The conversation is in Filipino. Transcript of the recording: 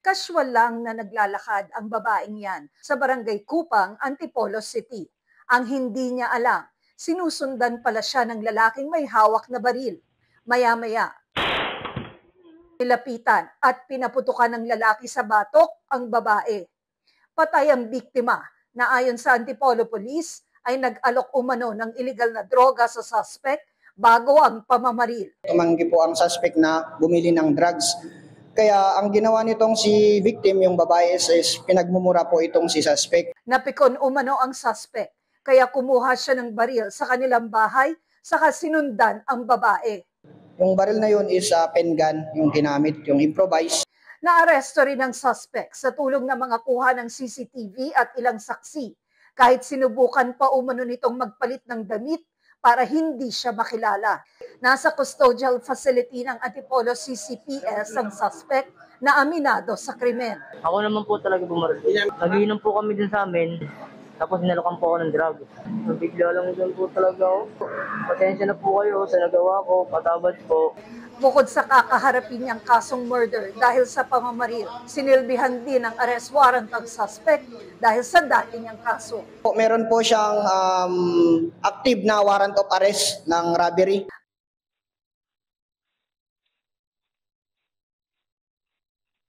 Casual lang na naglalakad ang babaeng yan sa barangay Kupang, Antipolo City. Ang hindi niya alam, sinusundan pala siya ng lalaking may hawak na baril. Maya-maya, nilapitan at pinaputukan ng lalaki sa batok ang babae. Patay ang biktima na ayon sa Antipolo Police ay nag-alok umano ng iligal na droga sa suspect bago ang pamamaril. Tumanggi po ang suspect na bumili ng drugs. Kaya ang ginawa nitong si victim, yung babae, is pinagmumura po itong si suspect. Napikon umano ang suspect, kaya kumuha siya ng baril sa kanilang bahay, saka sinundan ang babae. Yung baril na yun is pen gun, yung ginamit, yung improvise. Naaresto rin ang suspect sa tulong ng mga kuha ng CCTV at ilang saksi, kahit sinubukan pa umano nitong magpalit ng damit para hindi siya makilala. Nasa custodial facility ng Antipolo CCPS ang suspect na aminado sa krimen. Ako naman po talaga bumaril. Nagiinom po kami din sa amin, tapos inalokan po ako ng drug. Nabigla lang din po talaga ako. Pasensya na po kayo sa nagawa ko, patawad po. Bukod sa kakaharapin niyang kasong murder dahil sa pamamaril, sinilbihan din ang arrest warrant ang suspect dahil sa dati niyang kaso. Meron po siyang active na warrant of arrest ng robbery.